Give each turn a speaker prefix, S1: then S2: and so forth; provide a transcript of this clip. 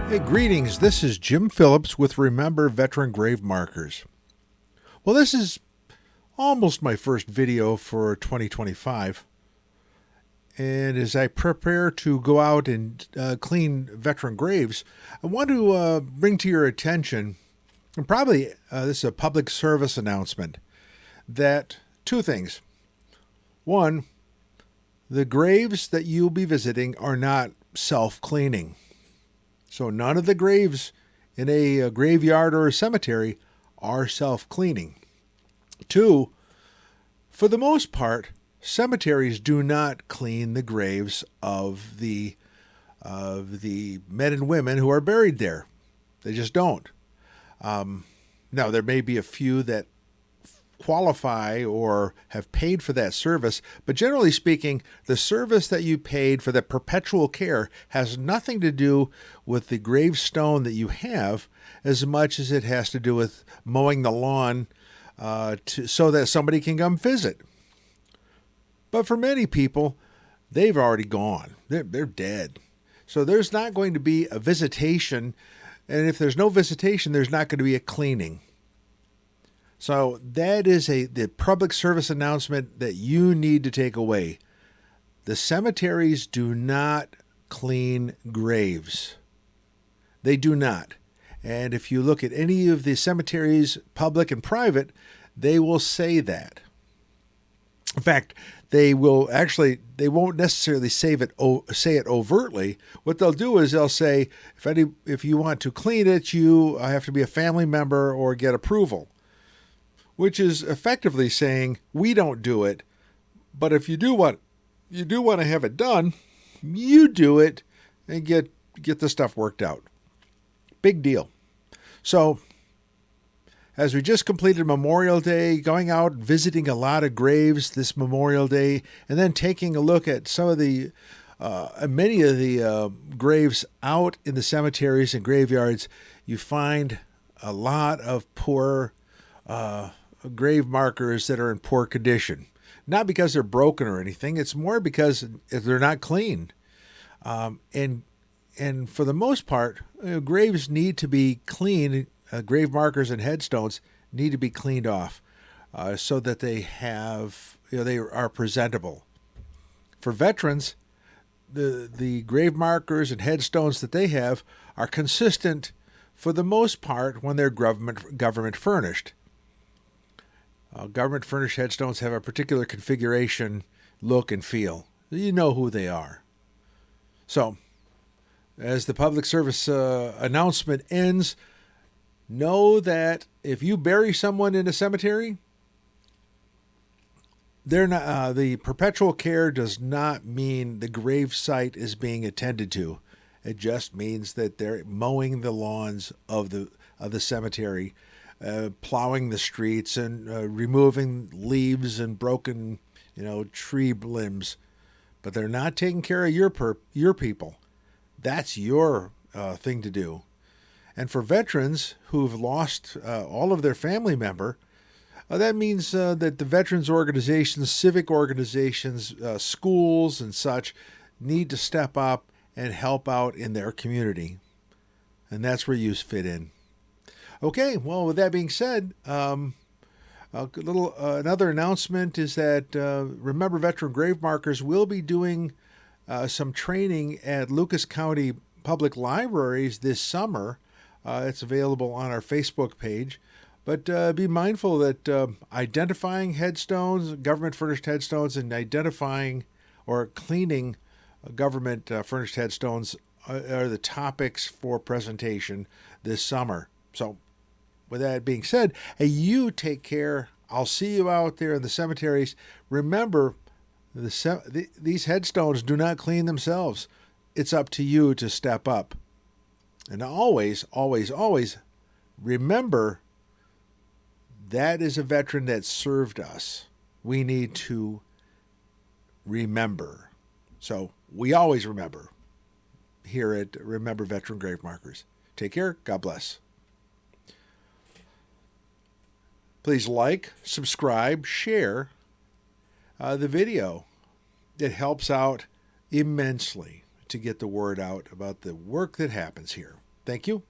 S1: Hey, greetings. This is Jim Phillips with Remember Veteran Grave Markers. Well, this is almost my first video for 2025. And as I prepare to go out and clean veteran graves, I want to bring to your attention, and probably this is a public service announcement, that two things. One, the graves that you'll be visiting are not self-cleaning. So none of the graves in a graveyard or a cemetery are self-cleaning. Two, for the most part, cemeteries do not clean the graves of the men and women who are buried there. They just don't. Now, there may be a few that qualify or have paid for that service, but generally speaking, the service that you paid for the perpetual care has nothing to do with the gravestone that you have as much as it has to do with mowing the lawn so that somebody can come visit. But for many people, they've already gone. They're dead. So there's not going to be a visitation, and if there's no visitation, there's not going to be a cleaning. So that is the public service announcement that you need to take away. The cemeteries do not clean graves. They do not. And if you look at any of the cemeteries, public and private, they will say that. In fact, they won't necessarily say it overtly. What they'll do is they'll say, if you want to clean it, you have to be a family member or get approval, which is effectively saying we don't do it, but if you do want to have it done, you do it and get the stuff worked out. Big deal. So, as we just completed Memorial Day, going out visiting a lot of graves this Memorial Day, and then taking a look at some of the many of the graves out in the cemeteries and graveyards, you find a lot of poor grave markers that are in poor condition. Not because they're broken or anything. It's more because they're not clean. And for the most part, graves need to be cleaned. Grave markers and headstones need to be cleaned off so that they are presentable. For veterans, the grave markers and headstones that they have are consistent for the most part when they're government furnished. Government furnished headstones have a particular configuration, look, and feel. You know who they are. So, as the public service announcement ends, know that if you bury someone in a cemetery, they're not. The perpetual care does not mean the grave site is being attended to. It just means that they're mowing the lawns of the cemetery, plowing the streets, and removing leaves and broken, tree limbs. But they're not taking care of your people. That's your thing to do. And for veterans who've lost all of their family member, that means that the veterans organizations, civic organizations, schools and such need to step up and help out in their community. And that's where you fit in. Okay, well, with that being said, another announcement is that Remember Veteran Grave Markers will be doing some training at Lucas County Public Libraries this summer. It's available on our Facebook page. But be mindful that identifying headstones, government furnished headstones, and identifying or cleaning government furnished headstones are the topics for presentation this summer. So, with that being said, hey, you take care. I'll see you out there in the cemeteries. Remember, these headstones do not clean themselves. It's up to you to step up. And always, always, always remember that is a veteran that served us. We need to remember. So we always remember here at Remember Veteran Grave Markers. Take care. God bless. Please like, subscribe, share the video. It helps out immensely to get the word out about the work that happens here. Thank you.